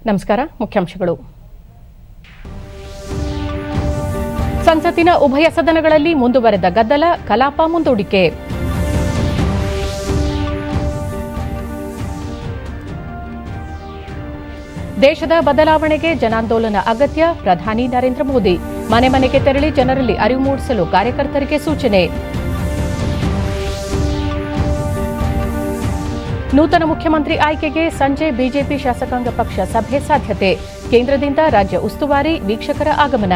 ನಮಸ್ಕಾರ. ಮುಖ್ಯಾಂಶಗಳು. ಸಂಸತ್ತಿನ ಉಭಯ ಸದನಗಳಲ್ಲಿ ಮುಂದುವರೆದ ಗದ್ದಲ, ಕಲಾಪ ಮುಂದೂಡಿಕೆ. ದೇಶದ ಬದಲಾವಣೆಗೆ ಜನಾಂದೋಲನ ಅಗತ್ಯ, ಪ್ರಧಾನಿ ನರೇಂದ್ರ ಮೋದಿ. ಮನೆ ಮನೆಗೆ ತೆರಳಿ ಜನರಲ್ಲಿ ಅರಿವು ಮೂಡಿಸಲು ಕಾರ್ಯಕರ್ತರಿಗೆ ಸೂಚನೆ. ನೂತನ ಮುಖ್ಯಮಂತ್ರಿ ಆಯ್ಕೆಗೆ ಸಂಜೆ ಬಿಜೆಪಿ ಶಾಸಕಾಂಗ ಪಕ್ಷ ಸಭೆ ಸಾಧ್ಯತೆ. ಕೇಂದ್ರದಿಂದ ರಾಜ್ಯ ಉಸ್ತುವಾರಿ ವೀಕ್ಷಕರ ಆಗಮನ.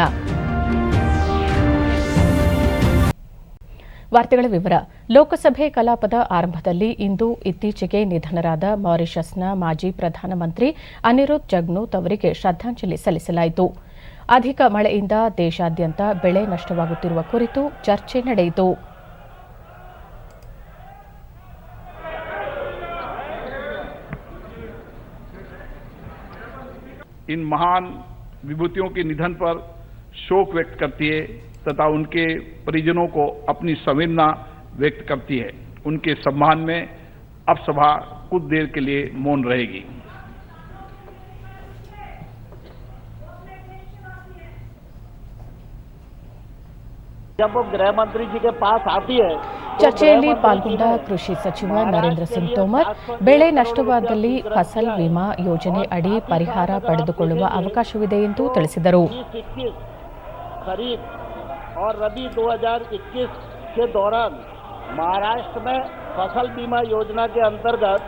ವಾರ್ತೆಗಳ ವಿವರ. ಲೋಕಸಭೆ ಕಲಾಪದ ಆರಂಭದಲ್ಲಿ ಇಂದು ಇತ್ತೀಚೆಗೆ ನಿಧನರಾದ ಮಾರಿಷಸ್ನ ಮಾಜಿ ಪ್ರಧಾನಮಂತ್ರಿ ಅನಿರುದ್ಧ್ ಜಗ್ನೋತ್ ಅವರಿಗೆ ಶ್ರದ್ಧಾಂಜಲಿ ಸಲ್ಲಿಸಲಾಯಿತು. ಅಧಿಕ ಮಳೆಯಿಂದ ದೇಶಾದ್ಯಂತ ಬೆಳೆ ನಷ್ಟವಾಗುತ್ತಿರುವ ಕುರಿತು ಚರ್ಚೆ ನಡೆಯಿತು. इन महान विभूतियों के निधन पर शोक व्यक्त करती है तथा उनके परिजनों को अपनी संवेदना व्यक्त करती है. उनके सम्मान में अब सभा कुछ देर के लिए मौन रहेगी. जब वो गृह मंत्री जी के पास आती है, ಚರ್ಚೆಯಲ್ಲಿ ಪಾಲ್ಗೊಂಡ ಕೃಷಿ ಸಚಿವ ನರೇಂದ್ರ ಸಿಂಗ್ ತೋಮರ್ ಬೆಳೆ ನಷ್ಟವಾದಲ್ಲಿ ಫಸಲ್ ವಿಮಾ ಯೋಜನೆ ಅಡಿ ಪರಿಹಾರ ಪಡೆದುಕೊಳ್ಳುವ ಅವಕಾಶವಿದೆ ಎಂದು ತಿಳಿಸಿದರು. खरीफ और रबी 2021 के दौरान महाराष्ट्र में फसल बीमा योजना के अंतर्गत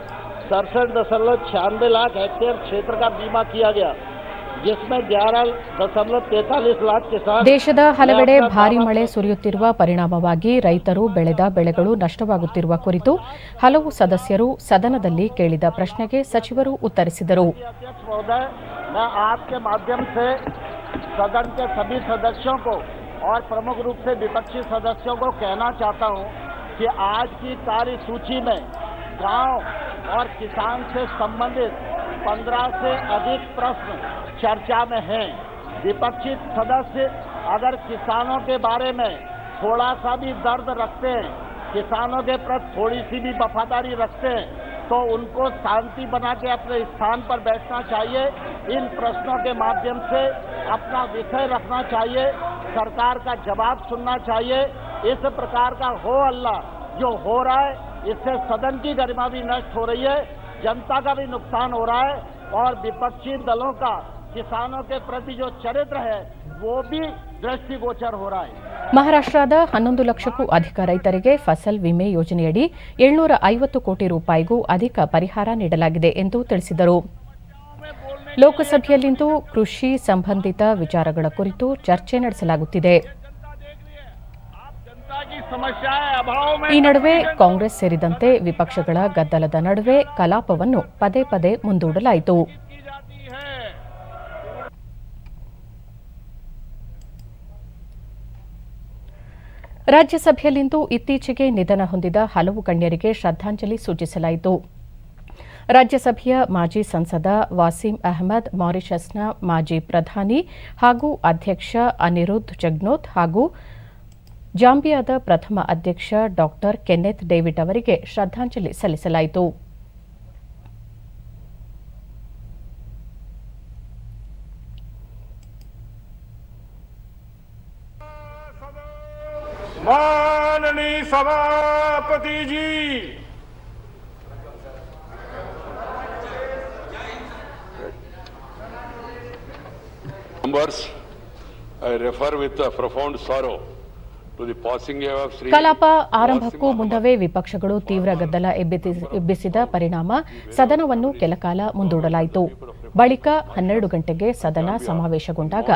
67.96 लाख हेक्टेयर क्षेत्र का बीमा किया गया, जिसमें 11.43 लाख किसान. ದೇಶದ ಹಲವೆಡೆ ಭಾರೀ ಮಳೆ ಸುರಿಯುತ್ತಿರುವ ಪರಿಣಾಮವಾಗಿ ರೈತರು ಬೆಳೆದ ಬೆಳೆಗಳು ನಷ್ಟವಾಗುತ್ತಿರುವ ಕುರಿತು ಹಲವು ಸದಸ್ಯರು ಸದನದಲ್ಲಿ ಕೇಳಿದ ಪ್ರಶ್ನೆಗೆ ಸಚಿವರು ಉತ್ತರಿಸಿದರು. मैं आपके माध्यम से सदन के सभी सदस्यों को और प्रमुख रूप से विपक्षी सदस्यों को कहना चाहता हूं कि आज की कार्यसूची में गांव और किसान से संबंधित 15 से अधिक प्रश्न चर्चा में हैं. विपक्षी सदस्य अगर किसानों के बारे में थोड़ा सा भी दर्द रखते हैं, किसानों के प्रति थोड़ी सी भी वफादारी रखते हैं, तो उनको शांति बना के अपने स्थान पर बैठना चाहिए. इन प्रश्नों के माध्यम से अपना विषय रखना चाहिए, सरकार का जवाब सुनना चाहिए. इस प्रकार का हो हल्ला जो हो रहा है, इससे सदन की गरिमा भी नष्ट हो रही है, जनता का भी नुकसान हो रहा है और विपक्षी दलों का किसानों के प्रति जो चरित्र है वो भी दृष्टिगोचर हो रहा है. ಮಹಾರಾಷ್ಟ್ರದ 11 ಲಕ್ಷಕ್ಕೂ ಅಧಿಕ ರೈತರಿಗೆ ಫಸಲ್ ವಿಮೆ ಯೋಜನೆಯಡಿ 750 ಕೋಟಿ ರೂಪಾಯಿಗೂ ಅಧಿಕ ಪರಿಹಾರ ನೀಡಲಾಗಿದೆ ಎಂದು ತಿಳಿಸಿದರು. ಲೋಕಸಭೆಯಲ್ಲಿಂದು ಕೃಷಿ ಸಂಬಂಧಿತ ವಿಚಾರಗಳ ಕುರಿತು ಚರ್ಚೆ ನಡೆಸಲಾಗುತ್ತಿದೆ. ಈ ನಡುವೆ ಕಾಂಗ್ರೆಸ್ ಸೇರಿದಂತೆ ವಿಪಕ್ಷಗಳ ಗದ್ದಲದ ನಡುವೆ ಕಲಾಪವನ್ನು ಪದೇ ಪದೇ ಮುಂದೂಡಲಾಯಿತು. ರಾಜ್ಯಸಭೆಯಲ್ಲಿಂದು ಇತ್ತೀಚೆಗೆ ನಿಧನ ಹೊಂದಿದ ಹಲವು ಗಣ್ಯರಿಗೆ ಶ್ರದ್ಧಾಂಜಲಿ ಸೂಚಿಸಲಾಯಿತು. ರಾಜ್ಯಸಭೆಯ ಮಾಜಿ ಸಂಸದ ವಾಸಿಂ ಅಹಮದ್, ಮಾರಿಷಸ್ನ ಮಾಜಿ ಪ್ರಧಾನಿ ಹಾಗೂ ಅಧ್ಯಕ್ಷ ಅನಿರುದ್ಧ್ ಜಗ್ನೋತ್ ಹಾಗೂ ಜಾಂಬಿಯಾದ ಪ್ರಥಮ ಅಧ್ಯಕ್ಷ ಡಾ ಕೆನ್ನೆತ್ ಡೇವಿಡ್ ಅವರಿಗೆ ಶ್ರದ್ಧಾಂಜಲಿ ಸಲ್ಲಿಸಲಾಯಿತು. माननीय सभापति जी, members, I refer with a profound sorrow to the passing away of Sri. ಕಲಾಪ ಆರಂಭಕ್ಕೂ ಮುನ್ನವೇ ವಿಪಕ್ಷಗಳು ತೀವ್ರ ಗದ್ದಲ ಎಬ್ಬಿಸಿದ ಪರಿಣಾಮ ಸದನವನ್ನು ಕೆಲಕಾಲ ಮುಂದೂಡಲಾಯಿತು. ಬಳಿಕ 12 ಗಂಟೆಗೆ ಸದನ ಸಮಾವೇಶಗೊಂಡಾಗ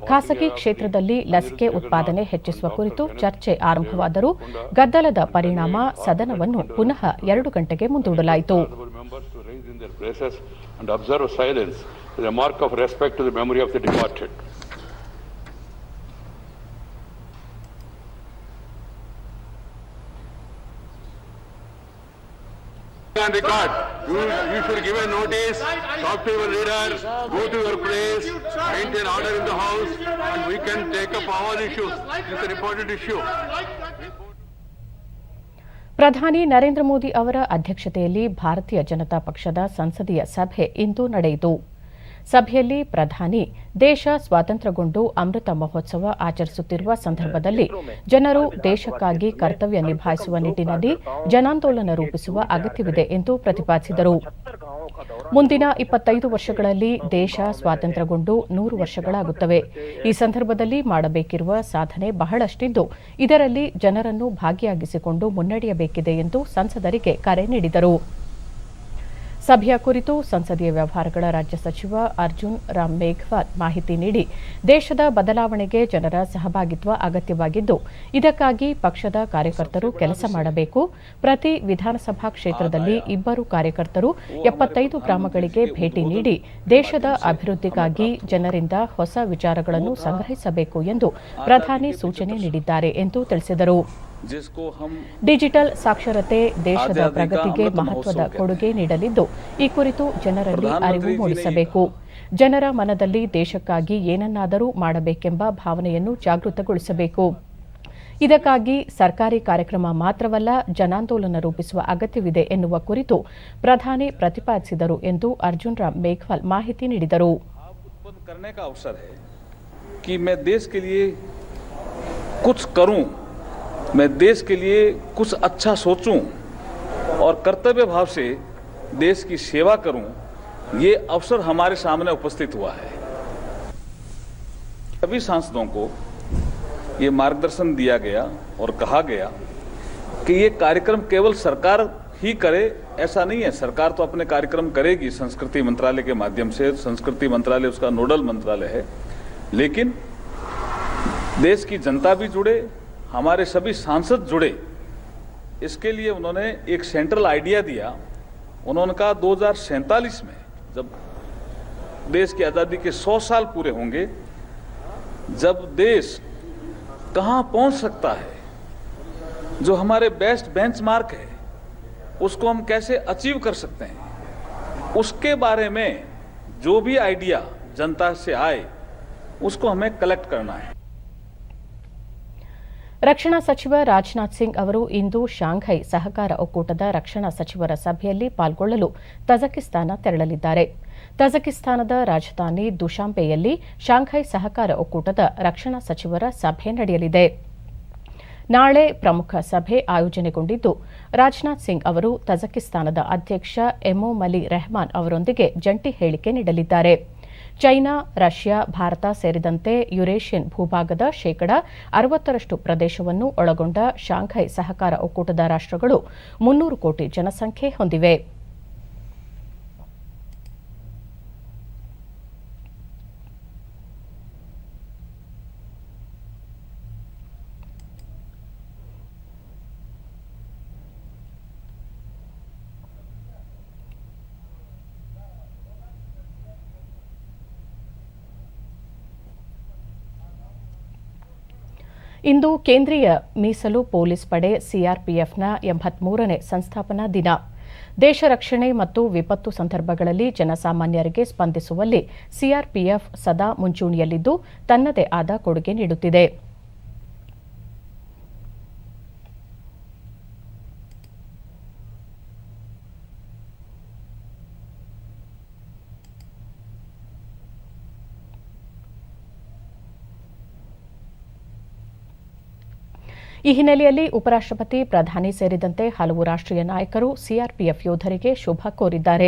ಖಾಸಗಿ ಕ್ಷೇತ್ರದಲ್ಲಿ ಲಸಿಕೆ ಉತ್ಪಾದನೆ ಹೆಚ್ಚಿಸುವ ಕುರಿತು ಚರ್ಚೆ ಆರಂಭವಾದರೂ ಗದ್ದಲದ ಪರಿಣಾಮ ಸದನವನ್ನು ಪುನಃ 2 ಗಂಟೆಗೆ ಮುಂದೂಡಲಾಯಿತು. On record, you should give a notice, talk to your leader, go to your place, maintain order in the house, and we can take up all issues. It's an important issue. ಪ್ರಧಾನಿ ನರೇಂದ್ರ ಮೋದಿ ಅವರ ಅಧ್ಯಕ್ಷತೆಯಲ್ಲಿ ಭಾರತೀಯ ಜನತಾ ಪಕ್ಷದ ಸಂಸದೀಯ ಸಭೆ ಇಂದು ನಡೆಯಿತು. ಸಭೆಯಲ್ಲಿ ಪ್ರಧಾನಿ ದೇಶ ಸ್ವಾತಂತ್ರ್ಯಗೊಂಡು ಅಮೃತ ಮಹೋತ್ಸವ ಆಚರಿಸುತ್ತಿರುವ ಸಂದರ್ಭದಲ್ಲಿ ಜನರು ದೇಶಕ್ಕಾಗಿ ಕರ್ತವ್ಯ ನಿಭಾಯಿಸುವ ನಿಟ್ಟಿನಲ್ಲಿ ಜನಾಂದೋಲನ ರೂಪಿಸುವ ಅಗತ್ಯವಿದೆ ಎಂದು ಪ್ರತಿಪಾದಿಸಿದರು. ಮುಂದಿನ 25 ವರ್ಷಗಳಲ್ಲಿ ದೇಶ ಸ್ವಾತಂತ್ರ್ಯಗೊಂಡು 100 ವರ್ಷಗಳಾಗುತ್ತವೆ. ಈ ಸಂದರ್ಭದಲ್ಲಿ ಮಾಡಬೇಕಿರುವ ಸಾಧನೆ ಬಹಳಷ್ಟಿದ್ದು, ಇದರಲ್ಲಿ ಜನರನ್ನು ಭಾಗಿಯಾಗಿಸಿಕೊಂಡು ಮುನ್ನಡೆಯಬೇಕಿದೆ ಎಂದು ಸಂಸದರಿಗೆ ಕರೆ ನೀಡಿದರು. ಸಭೆಯ ಕುರಿತು ಸಂಸದೀಯ ವ್ಯವಹಾರಗಳ ರಾಜ್ಯ ಸಚಿವ ಅರ್ಜುನ್ ರಾಮ್ ಮೇಘವಾಲ್ ಮಾಹಿತಿ ನೀಡಿ, ದೇಶದ ಬದಲಾವಣೆಗೆ ಜನರ ಸಹಭಾಗಿತ್ವ ಅಗತ್ಯವಾಗಿದ್ದು, ಇದಕ್ಕಾಗಿ ಪಕ್ಷದ ಕಾರ್ಯಕರ್ತರು ಕೆಲಸ ಮಾಡಬೇಕು. ಪ್ರತಿ ವಿಧಾನಸಭಾ ಕ್ಷೇತ್ರದಲ್ಲಿ 2 ಕಾರ್ಯಕರ್ತರು 75 ಗ್ರಾಮಗಳಿಗೆ ಭೇಟಿ ನೀಡಿ ದೇಶದ ಅಭಿವೃದ್ಧಿಗಾಗಿ ಜನರಿಂದ ಹೊಸ ವಿಚಾರಗಳನ್ನು ಸಂಗ್ರಹಿಸಬೇಕು ಎಂದು ಪ್ರಧಾನಿ ಸೂಚನೆ ನೀಡಿದ್ದಾರೆ ಎಂದು ತಿಳಿಸಿದರು. ಡಿಜಿಟಲ್ ಸಾಕ್ಷರತೆ ದೇಶದ ಪ್ರಗತಿಗೆ ಮಹತ್ವದ ಕೊಡುಗೆ ನೀಡಲಿದ್ದು, ಈ ಕುರಿತು ಜನರಲ್ಲಿ ಅರಿವು ಮೂಡಿಸಬೇಕು. ಜನರ ಮನದಲ್ಲಿ ದೇಶಕ್ಕಾಗಿ ಏನನ್ನಾದರೂ ಮಾಡಬೇಕೆಂಬ ಭಾವನೆಯನ್ನು ಜಾಗೃತಗೊಳಿಸಬೇಕು. ಇದಕ್ಕಾಗಿ ಸರ್ಕಾರಿ ಕಾರ್ಯಕ್ರಮ ಮಾತ್ರವಲ್ಲ, ಜನಾಂದೋಲನ ರೂಪಿಸುವ ಅಗತ್ಯವಿದೆ ಎನ್ನುವ ಕುರಿತು ಪ್ರಧಾನಿ ಪ್ರತಿಪಾದಿಸಿದರು ಎಂದು ಅರ್ಜುನ್ ರಾಮ್ ಮೇಘವಾಲ್ ಮಾಹಿತಿ ನೀಡಿದರು. मैं देश के लिए कुछ अच्छा सोचूं और कर्तव्य भाव से देश की सेवा करूं, ये अवसर हमारे सामने उपस्थित हुआ है. सभी सांसदों को ये मार्गदर्शन दिया गया और कहा गया कि ये कार्यक्रम केवल सरकार ही करे, ऐसा नहीं है. सरकार तो अपने कार्यक्रम करेगी संस्कृति मंत्रालय के माध्यम से. संस्कृति मंत्रालय उसका नोडल मंत्रालय है, लेकिन देश की जनता भी जुड़े, हमारे सभी सांसद जुड़े. इसके लिए उन्होंने एक सेंट्रल आइडिया दिया. उन्होंने कहा 2047 में जब देश की आज़ादी के 100 साल पूरे होंगे, जब देश कहाँ पहुंच सकता है, जो हमारे बेस्ट बेंचमार्क है उसको हम कैसे अचीव कर सकते हैं, उसके बारे में जो भी आइडिया जनता से आए उसको हमें कलेक्ट करना है. ರಕ್ಷಣಾ ಸಚಿವ ರಾಜನಾಥ್ ಸಿಂಗ್ ಅವರು ಇಂದು ಶಾಂಘೈ ಸಹಕಾರ ಒಕ್ಕೂಟದ ರಕ್ಷಣಾ ಸಚಿವರ ಸಭೆಯಲ್ಲಿ ಪಾಲ್ಗೊಳ್ಳಲು ತಜಕಿಸ್ತಾನ ತೆರಳಲಿದ್ದಾರೆ. ತಜಕಿಸ್ತಾನದ ರಾಜಧಾನಿ ದುಶಾಂಬೆಯಲ್ಲಿ ಶಾಂಘೈ ಸಹಕಾರ ಒಕ್ಕೂಟದ ರಕ್ಷಣಾ ಸಚಿವರ ಸಭೆ ನಡೆಯಲಿದೆ. ನಾಳೆ ಪ್ರಮುಖ ಸಭೆ ಆಯೋಜನೆಗೊಂಡಿದ್ದು, ರಾಜನಾಥ್ ಸಿಂಗ್ ಅವರು ತಜಕಿಸ್ತಾನದ ಅಧ್ಯಕ್ಷ ಎಮೊಮಲಿ ರೆಹಮಾನ್ ಅವರೊಂದಿಗೆ ಜಂಟಿ ಹೇಳಿಕೆ ನೀಡಲಿದ್ದಾರೆ. ಚೈನಾ, ರಷ್ಯಾ, ಭಾರತ ಸೇರಿದಂತೆ ಯುರೇಷಿಯನ್ ಭೂಭಾಗದ 60% ಪ್ರದೇಶವನ್ನು ಒಳಗೊಂಡ ಶಾಂಘೈ ಸಹಕಾರ ಒಕ್ಕೂಟದ ರಾಷ್ಟ್ರಗಳು 300 ಕೋಟಿ ಜನಸಂಖ್ಯೆ ಹೊಂದಿವೆ. ಇಂದು ಕೇಂದ್ರೀಯ ಮೀಸಲು ಪೊಲೀಸ್ ಪಡೆ ಸಿಆರ್ಪಿಎಫ್ನ 83ನೇ ಸಂಸ್ಥಾಪನಾ ದಿನ. ದೇಶ ರಕ್ಷಣೆ ಮತ್ತು ವಿಪತ್ತು ಸಂದರ್ಭಗಳಲ್ಲಿ ಜನಸಾಮಾನ್ಯರಿಗೆ ಸ್ಪಂದಿಸುವಲ್ಲಿ ಸಿಆರ್ಪಿಎಫ್ ಸದಾ ಮುಂಚೂಣಿಯಲ್ಲಿದ್ದು ತನ್ನದೇ ಆದ ಕೊಡುಗೆ ನೀಡುತ್ತಿದೆ. ಈ ಹಿನ್ನೆಲೆಯಲ್ಲಿ ಉಪರಾಷ್ಟ್ರಪತಿ, ಪ್ರಧಾನಿ ಸೇರಿದಂತೆ ಹಲವು ರಾಷ್ಟ್ರೀಯ ನಾಯಕರು ಸಿಆರ್ಪಿಎಫ್ ಯೋಧರಿಗೆ ಶುಭ ಕೋರಿದ್ದಾರೆ.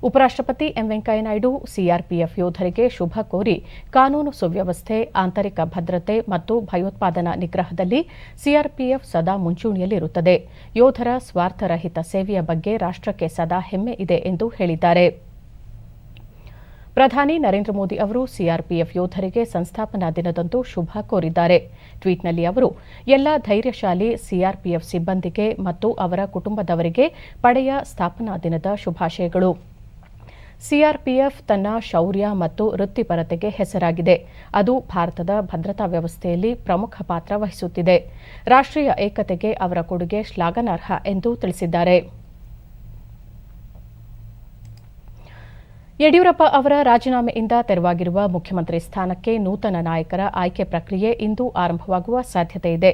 ಉಪರಾಷ್ಟ್ರಪತಿ ಎಂ ವೆಂಕಯ್ಯನಾಯ್ಡು ಸಿಆರ್ಪಿಎಫ್ ಯೋಧರಿಗೆ ಶುಭ ಕೋರಿ, ಕಾನೂನು ಸುವ್ಯವಸ್ಥೆ, ಆಂತರಿಕ ಭದ್ರತೆ ಮತ್ತು ಭಯೋತ್ಪಾದನಾ ನಿಗ್ರಹದಲ್ಲಿ ಸಿಆರ್ಪಿಎಫ್ ಸದಾ ಮುಂಚೂಣಿಯಲ್ಲಿರುತ್ತದೆ. ಯೋಧರ ಸ್ವಾರ್ಥರಹಿತ ಸೇವೆಯ ಬಗ್ಗೆ ರಾಷ್ಟ್ರಕ್ಕೆ ಸದಾ ಹೆಮ್ಮೆ ಇದೆ ಎಂದು ಹೇಳಿದ್ದಾರೆ. ಪ್ರಧಾನಿ ನರೇಂದ್ರ ಮೋದಿ ಅವರು ಸಿಆರ್ಪಿಎಫ್ ಯೋಧರಿಗೆ ಸಂಸ್ಥಾಪನಾ ದಿನದಂದು ಶುಭ ಕೋರಿದ್ದಾರೆ. ಟ್ವೀಟ್ನಲ್ಲಿ ಅವರು, ಎಲ್ಲ ಧೈರ್ಯಶಾಲಿ ಸಿಆರ್ಪಿಎಫ್ ಸಿಬ್ಬಂದಿಗೆ ಮತ್ತು ಅವರ ಕುಟುಂಬದವರಿಗೆ ಪಡೆಯ ಸ್ಥಾಪನಾ ದಿನದ ಶುಭಾಶಯಗಳು. ಸಿಆರ್ಪಿಎಫ್ ತನ್ನ ಶೌರ್ಯ ಮತ್ತು ವೃತ್ತಿಪರತೆಗೆ ಹೆಸರಾಗಿದೆ. ಅದು ಭಾರತದ ಭದ್ರತಾ ವ್ಯವಸ್ಥೆಯಲ್ಲಿ ಪ್ರಮುಖ ಪಾತ್ರ ವಹಿಸುತ್ತಿದೆ. ರಾಷ್ಟ್ರೀಯ ಏಕತೆಗೆ ಅವರ ಕೊಡುಗೆ ಶ್ಲಾಘನಾರ್ಹ ಎಂದು ತಿಳಿಸಿದ್ದಾರೆ. ಯಡಿಯೂರಪ್ಪ ಅವರ ರಾಜೀನಾಮೆಯಿಂದ ತೆರವಾಗಿರುವ ಮುಖ್ಯಮಂತ್ರಿ ಸ್ಥಾನಕ್ಕೆ ನೂತನ ನಾಯಕರ ಆಯ್ಕೆ ಪ್ರಕ್ರಿಯೆ ಇಂದು ಆರಂಭವಾಗುವ ಸಾಧ್ಯತೆಯಿದೆ.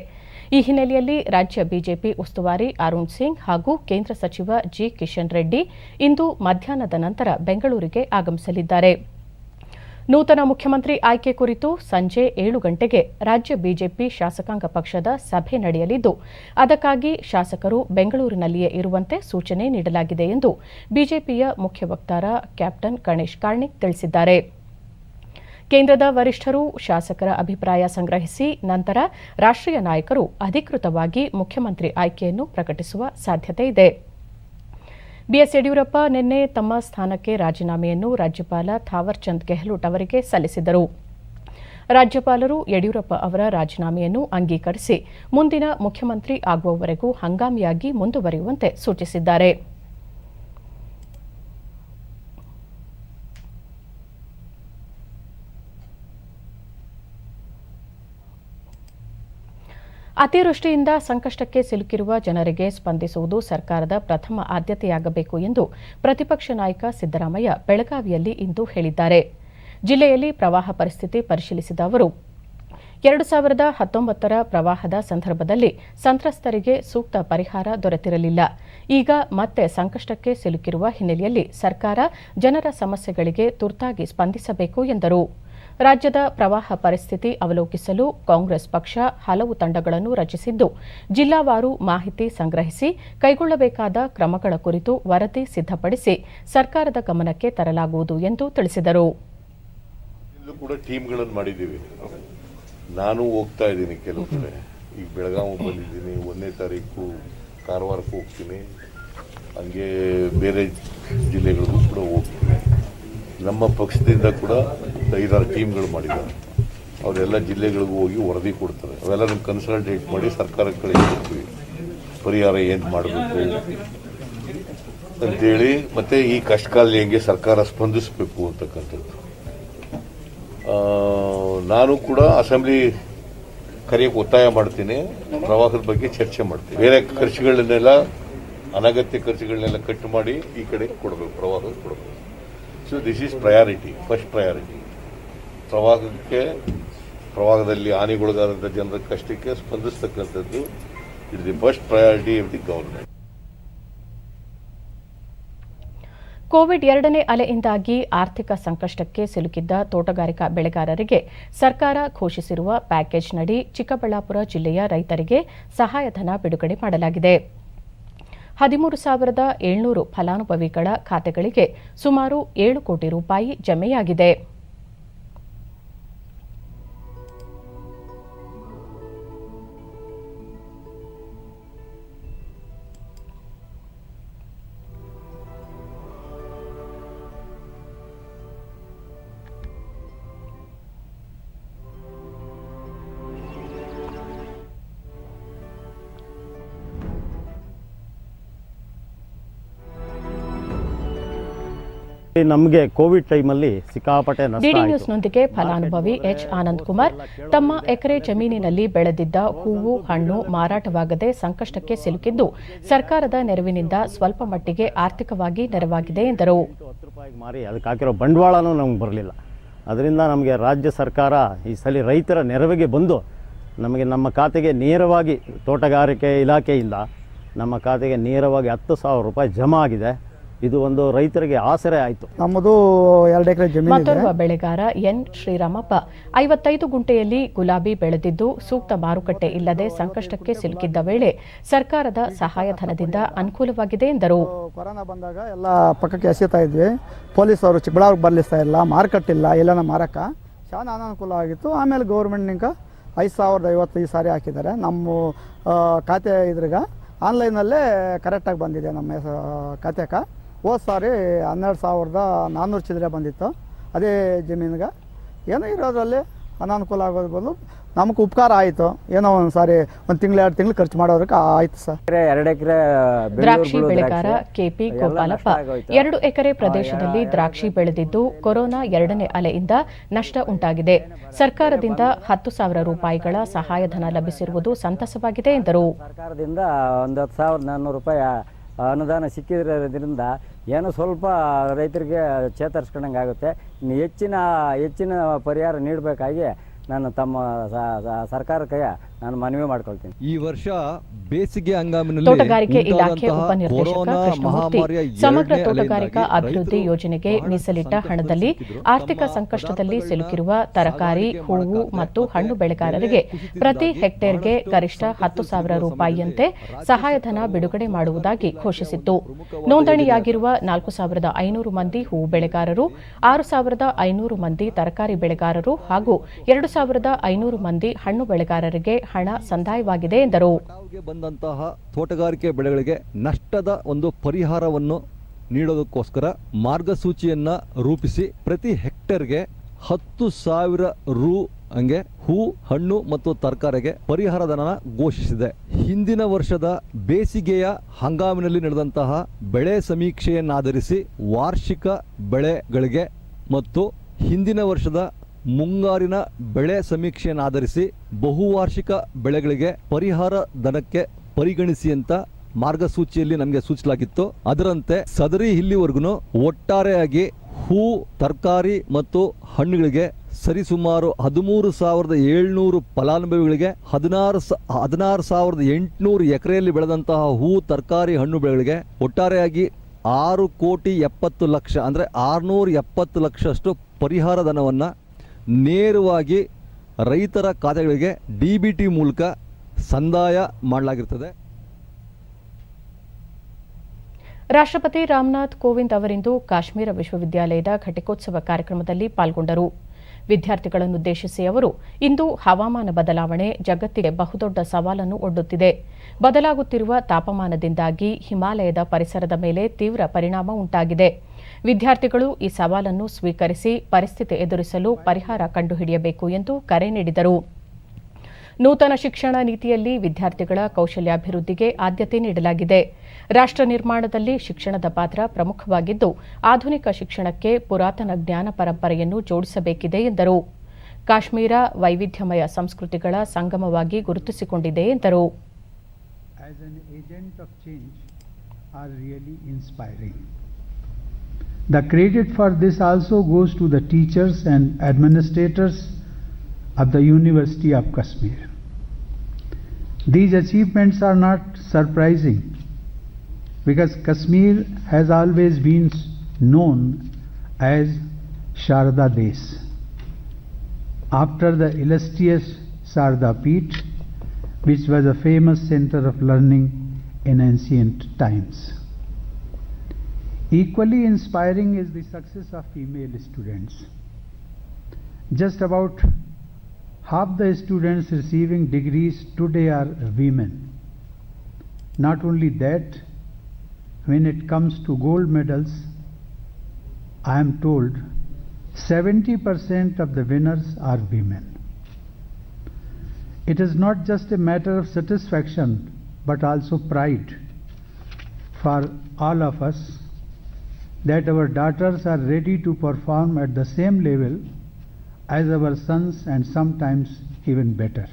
ಈ ಹಿನ್ನೆಲೆಯಲ್ಲಿ ರಾಜ್ಯ ಬಿಜೆಪಿ ಉಸ್ತುವಾರಿ ಅರುಣ್ ಸಿಂಗ್ ಹಾಗೂ ಕೇಂದ್ರ ಸಚಿವ ಜಿ ಕಿಶನ್ ರೆಡ್ಡಿ ಇಂದು ಮಧ್ಯಾಹ್ನದ ನಂತರ ಬೆಂಗಳೂರಿಗೆ ಆಗಮಿಸಲಿದ್ದಾರೆ. ನೂತನ ಮುಖ್ಯಮಂತ್ರಿ ಆಯ್ಕೆ ಕುರಿತು ಸಂಜೆ 7 ಗಂಟೆಗೆ ರಾಜ್ಯ ಬಿಜೆಪಿ ಶಾಸಕಾಂಗ ಪಕ್ಷದ ಸಭೆ ನಡೆಯಲಿದ್ದು, ಅದಕ್ಕಾಗಿ ಶಾಸಕರು ಬೆಂಗಳೂರಿನಲ್ಲಿಯೇ ಇರುವಂತೆ ಸೂಚನೆ ನೀಡಲಾಗಿದೆ ಎಂದು ಬಿಜೆಪಿಯ ಮುಖ್ಯ ವಕ್ತಾರ ಕ್ಯಾಪ್ಟನ್ ಗಣೇಶ್ ಕಾರ್ಣಿಕ್ ತಿಳಿಸಿದ್ದಾರೆ. ಕೇಂದ್ರದ ವರಿಷ್ಠರು ಶಾಸಕರ ಅಭಿಪ್ರಾಯ ಸಂಗ್ರಹಿಸಿ ನಂತರ ರಾಷ್ಟ್ರೀಯ ನಾಯಕರು ಅಧಿಕೃತವಾಗಿ ಮುಖ್ಯಮಂತ್ರಿ ಆಯ್ಕೆಯನ್ನು ಪ್ರಕಟಿಸುವ ಸಾಧ್ಯತೆ ಇದೆ. ಬಿಎಸ್ ಯಡಿಯೂರಪ್ಪ ನಿನ್ನೆ ತಮ್ಮ ಸ್ಥಾನಕ್ಕೆ ರಾಜೀನಾಮೆಯನ್ನು ರಾಜ್ಯಪಾಲ ಥಾವರ್ ಚಂದ್ ಗೆಹ್ಲೋಟ್ ಅವರಿಗೆ ಸಲ್ಲಿಸಿದರು. ರಾಜ್ಯಪಾಲರು ಯಡಿಯೂರಪ್ಪ ಅವರ ರಾಜೀನಾಮೆಯನ್ನು ಅಂಗೀಕರಿಸಿ ಮುಂದಿನ ಮುಖ್ಯಮಂತ್ರಿ ಆಗುವವರೆಗೂ ಹಂಗಾಮಿಯಾಗಿ ಮುಂದುವರಿಯುವಂತೆ ಸೂಚಿಸಿದ್ದಾರೆ. ಅತಿವೃಷ್ಟಿಯಿಂದ ಸಂಕಷ್ಟಕ್ಕೆ ಸಿಲುಕಿರುವ ಜನರಿಗೆ ಸ್ಪಂದಿಸುವುದು ಸರ್ಕಾರದ ಪ್ರಥಮ ಆದ್ಯತೆಯಾಗಬೇಕು ಎಂದು ಪ್ರತಿಪಕ್ಷ ನಾಯಕ ಸಿದ್ದರಾಮಯ್ಯ ಬೆಳಗಾವಿಯಲ್ಲಿ ಇಂದು ಹೇಳಿದ್ದಾರೆ. ಜಿಲ್ಲೆಯಲ್ಲಿ ಪ್ರವಾಹ ಪರಿಸ್ಥಿತಿ ಪರಿಶೀಲಿಸಿದ ಅವರು 2019ರ ಪ್ರವಾಹದ ಸಂದರ್ಭದಲ್ಲಿ ಸಂತ್ರಸ್ತರಿಗೆ ಸೂಕ್ತ ಪರಿಹಾರ ದೊರೆತಿರಲಿಲ್ಲ. ಈಗ ಮತ್ತೆ ಸಂಕಷ್ಟಕ್ಕೆ ಸಿಲುಕಿರುವ ಹಿನ್ನೆಲೆಯಲ್ಲಿ ಸರ್ಕಾರ ಜನರ ಸಮಸ್ಯೆಗಳಿಗೆ ತುರ್ತಾಗಿ ಸ್ಪಂದಿಸಬೇಕು ಎಂದರು. ರಾಜ್ಯದ ಪ್ರವಾಹ ಪರಿಸ್ಥಿತಿ ಅವಲೋಕಿಸಲು ಕಾಂಗ್ರೆಸ್ ಪಕ್ಷ ಹಲವು ತಂಡಗಳನ್ನು ರಚಿಸಿದ್ದು, ಜಿಲ್ಲಾವಾರು ಮಾಹಿತಿ ಸಂಗ್ರಹಿಸಿ ಕೈಗೊಳ್ಳಬೇಕಾದ ಕ್ರಮಗಳ ಕುರಿತು ವರದಿ ಸಿದ್ಧಪಡಿಸಿ ಸರ್ಕಾರದ ಗಮನಕ್ಕೆ ತರಲಾಗುವುದು ಎಂದು ತಿಳಿಸಿದರು. ಕೂಡ ಟೀಮ್ಗಳನ್ನು ಮಾಡಿದ್ದೀವಿ. ನಾನು ಹೋಗ್ತಾ ಇದ್ದೀನಿ ಕೆಲವು ಕಡೆ. ಈಗ ಬೆಳಗಾವಿ ಬಂದಿದ್ದೀನಿ, 1ನೇ ತಾರೀಕು ಕಾರವಾರಕ್ಕೆ ಹೋಗ್ತೀನಿ, ಹಂಗೆ ಬೇರೆ ಜಿಲ್ಲೆಗಳಿಗೂ ಕೂಡ ಹೋಗ್ತೀನಿ. ನಮ್ಮ ಪಕ್ಷದಿಂದ ಕೂಡ 5-6 ಟೀಮ್ಗಳು ಮಾಡಿದ್ದಾರೆ. ಅವರೆಲ್ಲ ಜಿಲ್ಲೆಗಳಿಗೂ ಹೋಗಿ ವರದಿ ಕೊಡ್ತಾರೆ. ಅವೆಲ್ಲ ಕನ್ಸಲ್ಟೇಟ್ ಮಾಡಿ ಸರ್ಕಾರಕ್ಕೆ ಕಳಿಸ್ಕೊಡ್ತೀವಿ. ಪರಿಹಾರ ಏನು ಮಾಡಬೇಕು ಅಂತೇಳಿ, ಮತ್ತೆ ಈ ಕಷ್ಟಕಾಲ ಹೆಂಗೆ ಸರ್ಕಾರ ಸ್ಪಂದಿಸಬೇಕು ಅಂತಕ್ಕಂಥದ್ದು. ನಾನು ಕೂಡ ಅಸೆಂಬ್ಲಿ ಕರೆಯೋಕೆ ಒತ್ತಾಯ ಮಾಡ್ತೀನಿ. ಪ್ರವಾಹದ ಬಗ್ಗೆ ಚರ್ಚೆ ಮಾಡ್ತೀನಿ. ಬೇರೆ ಖರ್ಚುಗಳನ್ನೆಲ್ಲ, ಅನಗತ್ಯ ಖರ್ಚುಗಳನ್ನೆಲ್ಲ ಕಟ್ ಮಾಡಿ ಈ ಕಡೆ ಕೊಡಬೇಕು, ಪ್ರವಾಹಕ್ಕೆ ಕೊಡಬೇಕು. So this is priority, first priority. ಪ್ರವಾಹದಲ್ಲಿ ಹಾನಿಗೊಳಗಾದಂಥ ಜನರ ಕಷ್ಟಕ್ಕೆ ಸ್ಪಂದಿಸ್ತಕ್ಕಂಥದ್ದು it the first priority of the government. Covid 2ನೇ ಅಲೆಯಿಂದಾಗಿ ಆರ್ಥಿಕ ಸಂಕಷ್ಟಕ್ಕೆ ಸಿಲುಕಿದ್ದ ತೋಟಗಾರಿಕಾ ಬೆಳೆಗಾರರಿಗೆ ಸರ್ಕಾರ ಘೋಷಿಸಿರುವ ಪ್ಯಾಕೇಜ್ನಡಿ ಚಿಕ್ಕಬಳ್ಳಾಪುರ ಜಿಲ್ಲೆಯ ರೈತರಿಗೆ ಸಹಾಯಧನ ಬಿಡುಗಡೆ ಮಾಡಲಾಗಿದೆ. 13,700 ಫಲಾನುಭವಿಗಳ ಖಾತೆಗಳಿಗೆ ಸುಮಾರು 7 ಕೋಟಿ ರೂಪಾಯಿ ಜಮೆಯಾಗಿದೆ. ನಮಗೆ ಕೋವಿಡ್ ಟೈಮಲ್ಲಿ ಸಿಕ್ಕಾಪಟ್ಟೆ ನಷ್ಟ ಡಿಡಿ ನ್ಯೂಸ್ನೊಂದಿಗೆ ಫಲಾನುಭವಿ ಎಚ್ ಆನಂದ್ ಕುಮಾರ್ ತಮ್ಮ ಎಕರೆ ಜಮೀನಿನಲ್ಲಿ ಬೆಳೆದಿದ್ದ ಹೂವು ಹಣ್ಣು ಮಾರಾಟವಾಗದೆ ಸಂಕಷ್ಟಕ್ಕೆ ಸಿಲುಕಿದ್ದು ಸರ್ಕಾರದ ನೆರವಿನಿಂದ ಸ್ವಲ್ಪ ಮಟ್ಟಿಗೆ ಆರ್ಥಿಕವಾಗಿ ನೆರವಾಗಿದೆ ಎಂದರು. 10 ರೂಪಾಯಿಗೆ ಮಾರಿ ಅದಕ್ಕೆ ಹಾಕಿರೋ ಬಂಡವಾಳನೂ ನಮ್ಗೆ ಬರಲಿಲ್ಲ. ಅದರಿಂದ ನಮಗೆ ರಾಜ್ಯ ಸರ್ಕಾರ ಈ ಸಲ ರೈತರ ನೆರವಿಗೆ ಬಂದು ನಮಗೆ ನಮ್ಮ ಖಾತೆಗೆ ನೇರವಾಗಿ ತೋಟಗಾರಿಕೆ ಇಲಾಖೆಯಿಂದ ನಮ್ಮ ಖಾತೆಗೆ ನೇರವಾಗಿ 10,000 ರೂಪಾಯಿ ಜಮಾ ಆಗಿದೆ. ಇದು ಒಂದು ರೈತರಿಗೆ ಆಸರೆ ಆಯಿತು. ನಮ್ಮದು 2 ಎಕರೆ ಜಮೀನು. ಮತ್ತೋರ್ವ ಬೆಳೆಗಾರ ಎನ್ ಶ್ರೀರಾಮಪ್ಪ 55 ಗುಂಟೆಯಲ್ಲಿ ಗುಲಾಬಿ ಬೆಳೆದಿದ್ದು ಸೂಕ್ತ ಮಾರುಕಟ್ಟೆ ಇಲ್ಲದೆ ಸಂಕಷ್ಟಕ್ಕೆ ಸಿಲುಕಿದ್ದ ವೇಳೆ ಸರ್ಕಾರದ ಸಹಾಯಧನದಿಂದ ಅನುಕೂಲವಾಗಿದೆ ಎಂದರು. ಕೊರೋನಾ ಬಂದಾಗ ಎಲ್ಲ ಪಕ್ಕಕ್ಕೆ ಎಸೆತಾ ಇದ್ವಿ. ಪೊಲೀಸವರು ಚಿಕ್ಕಬಳ್ಳಾಪುರ ಬರ್ಲಿಸ್ತಾ ಇಲ್ಲ, ಮಾರ್ಕೆಟ್ ಇಲ್ಲ, ಎಲ್ಲನ ಮಾರಕ ಶಾನ ಅನಾನುಕೂಲ ಆಗಿತ್ತು. ಆಮೇಲೆ ಗೌರ್ಮೆಂಟ್ನಿಂದ 5,050 ಈ ಸಾರಿ ಹಾಕಿದ್ದಾರೆ. ನಮ್ಮ ಖಾತೆ ಇದ್ರಾಗ ಆನ್ಲೈನಲ್ಲೇ ಕರೆಕ್ಟಾಗಿ ಬಂದಿದೆ ನಮ್ಮ ಖಾತೆಗೆ. ಹೋದ ಸಾರಿ 12,400 ಚಿಲ್ಲರೆ ಬಂದಿತ್ತು. ಅದೇ ಜಮೀನಿಗೆ ಏನೋ ಇರೋದ್ರಲ್ಲಿ ಅನಾನುಕೂಲ ಆಗೋದು ಬದಲು ನಮಗೆ ಉಪಕಾರ ಆಯಿತು. ಏನೋ ಒಂದು ಸಾರಿ 1 ತಿಂಗಳು 2 ತಿಂಗಳು ಖರ್ಚು ಮಾಡೋದಕ್ಕೆ ಆಯಿತು ಸರ್. 2 ಎಕರೆ ದ್ರಾಕ್ಷಿ ಬೆಳೆಗಾರ ಕೆಪಿ ಗೋಪಾಲಪ್ಪ 2 ಎಕರೆ ಪ್ರದೇಶದಲ್ಲಿ ದ್ರಾಕ್ಷಿ ಬೆಳೆದಿದ್ದು ಕೊರೋನಾ 2ನೇ ಅಲೆಯಿಂದ ನಷ್ಟ ಉಂಟಾಗಿದೆ. ಸರ್ಕಾರದಿಂದ 10,000 ರೂಪಾಯಿಗಳ ಸಹಾಯಧನ ಲಭಿಸಿರುವುದು ಸಂತಸವಾಗಿದೆ ಎಂದರು. ಸರ್ಕಾರದಿಂದ ಒಂದು 10,400 ರೂಪಾಯಿ ಅನುದಾನ ಸಿಕ್ಕಿರೋದ್ರಿಂದ ಏನೋ ಸ್ವಲ್ಪ ರೈತರಿಗೆ ಚೇತರಿಸ್ಕೊಂಡಂಗೆ ಆಗುತ್ತೆ. ಇನ್ನು ಹೆಚ್ಚಿನ ಪರಿಹಾರ ನೀಡಬೇಕಾಗಿ ನಾನು ತಮ್ಮ ಸರ್ಕಾರಕ್ಕೆ ನಾನು ಮನವಿ ಮಾಡ್ಕೊಳ್ತೀನಿ. ಈ ವರ್ಷ ಬೇಸಿಗೆ ಹಂಗಾಮಿನಲ್ಲಿ ತೋಟಗಾರಿಕೆ ಇಲಾಖೆ ಉಪನಿರ್ದೇಶಕ ಕೃಷ್ಣಮೂರ್ತಿ ಸಮಗ್ರ ತೋಟಗಾರಿಕಾ ಅಭಿವೃದ್ಧಿ ಯೋಜನೆಗೆ ಮೀಸಲಿಟ್ಟ ಹಣದಲ್ಲಿ ಆರ್ಥಿಕ ಸಂಕಷ್ಟದಲ್ಲಿ ಸಿಲುಕಿರುವ ತರಕಾರಿ, ಹೂವು ಮತ್ತು ಹಣ್ಣು ಬೆಳೆಗಾರರಿಗೆ ಪ್ರತಿ ಹೆಕ್ಟೇರ್ಗೆ ಗರಿಷ್ಠ 10,000 ರೂಪಾಯಿಯಂತೆ ಸಹಾಯಧನ ಬಿಡುಗಡೆ ಮಾಡುವುದಾಗಿ ಘೋಷಿಸಿತ್ತು. ನೋಂದಣಿಯಾಗಿರುವ 4,500 ಮಂದಿ ಹೂವು ಬೆಳೆಗಾರರು, 6,500 ಮಂದಿ ತರಕಾರಿ ಬೆಳೆಗಾರರು ಹಾಗೂ 2,500 ಮಂದಿ ಹಣ್ಣು ಬೆಳೆಗಾರರಿಗೆ ಹಣ ಸಂದಾಯವಾಗಿದೆ ಎಂದರು. ಬಂದಂತಹ ತೋಟಗಾರಿಕೆ ಬೆಳೆಗಳಿಗೆ ನಷ್ಟದ ಒಂದು ಪರಿಹಾರವನ್ನು ನೀಡೋದಕ್ಕೋಸ್ಕರ ಮಾರ್ಗಸೂಚಿಯನ್ನ ರೂಪಿಸಿ ಪ್ರತಿ ಹೆಕ್ಟೇರ್ಗೆ 10,000 ರೂ ಹಂಗೆ ಹೂ, ಹಣ್ಣು ಮತ್ತು ತರಕಾರಿಗೆ ಪರಿಹಾರ ಧನ ಘೋಷಿಸಿದೆ. ಹಿಂದಿನ ವರ್ಷದ ಬೇಸಿಗೆಯ ಹಂಗಾಮಿನಲ್ಲಿ ನಡೆದಂತಹ ಬೆಳೆ ಸಮೀಕ್ಷೆಯನ್ನಾಧರಿಸಿ ವಾರ್ಷಿಕ ಬೆಳೆಗಳಿಗೆ ಮತ್ತು ಹಿಂದಿನ ವರ್ಷದ ಮುಂಗಾರಿನ ಬೆಳೆ ಸಮೀಕ್ಷೆಯನ್ನು ಆಧರಿಸಿ ಬಹುವಾರ್ಷಿಕ ಬೆಳೆಗಳಿಗೆ ಪರಿಹಾರ ಧನಕ್ಕೆ ಪರಿಗಣಿಸಿ ಅಂತ ಮಾರ್ಗಸೂಚಿಯಲ್ಲಿ ನಮಗೆ ಸೂಚಿಸಲಾಗಿತ್ತು. ಅದರಂತೆ ಸದರಿ ಇಲ್ಲಿವರೆಗೂ ಒಟ್ಟಾರೆಯಾಗಿ ಹೂ, ತರಕಾರಿ ಮತ್ತು ಹಣ್ಣುಗಳಿಗೆ ಸರಿಸುಮಾರು 13,700 ಫಲಾನುಭವಿಗಳಿಗೆ 16,800 ಎಕರೆಯಲ್ಲಿ ಬೆಳೆದಂತಹ ಹೂ, ತರಕಾರಿ, ಹಣ್ಣು ಬೆಳೆಗಳಿಗೆ ಒಟ್ಟಾರೆಯಾಗಿ 6,70,00,000 ಅಂದರೆ 670 ಲಕ್ಷಷ್ಟು ಪರಿಹಾರ ಧನವನ್ನು ನೇರವಾಗಿ ರೈತರ ಖಾತೆಗಳಿಗೆ DBT ಮೂಲಕ ಸಂದಾಯ ಮಾಡಲಾಗಿರುತ್ತದೆ. ರಾಷ್ಟ್ರಪತಿ ರಾಮನಾಥ್ ಕೋವಿಂದ್ ಅವರಿಂದು ಕಾಶ್ಮೀರ ವಿಶ್ವವಿದ್ಯಾಲಯದ ಘಟಿಕೋತ್ಸವ ಕಾರ್ಯಕ್ರಮದಲ್ಲಿ ಪಾಲ್ಗೊಂಡರು. ವಿದ್ಯಾರ್ಥಿಗಳನ್ನುದ್ದೇಶಿಸಿ ಅವರು, ಇಂದು ಹವಾಮಾನ ಬದಲಾವಣೆ ಜಗತ್ತಿಗೆ ಬಹುದೊಡ್ಡ ಸವಾಲನ್ನು ಒಡ್ಡುತ್ತಿದೆ. ಬದಲಾಗುತ್ತಿರುವ ತಾಪಮಾನದಿಂದಾಗಿ ಹಿಮಾಲಯದ ಪರಿಸರದ ಮೇಲೆ ತೀವ್ರ ಪರಿಣಾಮ ಉಂಟಾಗಿದೆ. ವಿದ್ಯಾರ್ಥಿಗಳು ಈ ಸವಾಲನ್ನು ಸ್ವೀಕರಿಸಿ ಪರಿಸ್ಥಿತಿ ಎದುರಿಸಲು ಪರಿಹಾರ ಕಂಡುಹಿಡಿಯಬೇಕು ಎಂದು ಕರೆ ನೀಡಿದರು. ನೂತನ ಶಿಕ್ಷಣ ನೀತಿಯಲ್ಲಿ ವಿದ್ಯಾರ್ಥಿಗಳ ಕೌಶಲ್ಯಾಭಿವೃದ್ಧಿಗೆ ಆದ್ಯತೆ ನೀಡಲಾಗಿದೆ. ರಾಷ್ಟ್ರ ನಿರ್ಮಾಣದಲ್ಲಿ ಶಿಕ್ಷಣದ ಪಾತ್ರ ಪ್ರಮುಖವಾಗಿದ್ದು, ಆಧುನಿಕ ಶಿಕ್ಷಣಕ್ಕೆ ಪುರಾತನ ಜ್ಞಾನ ಪರಂಪರೆಯನ್ನು ಜೋಡಿಸಬೇಕಿದೆ ಎಂದರು. ಕಾಶ್ಮೀರ ವೈವಿಧ್ಯಮಯ ಸಂಸ್ಕೃತಿಗಳ ಸಂಗಮವಾಗಿ ಗುರುತಿಸಿಕೊಂಡಿದೆ ಎಂದರು. The credit for this also goes to the teachers and administrators of the University of Kashmir. These achievements are not surprising because Kashmir has always been known as Sharda Desh, after the illustrious Sharda Peeth, which was a famous center of learning in ancient times. Equally inspiring is the success of female students. Just about half the students receiving degrees today are women. Not only that, when it comes to gold medals, I am told 70% of the winners are women. It is not just a matter of satisfaction, but also pride for all of us that our daughters are ready to perform at the same level as our sons and sometimes even better.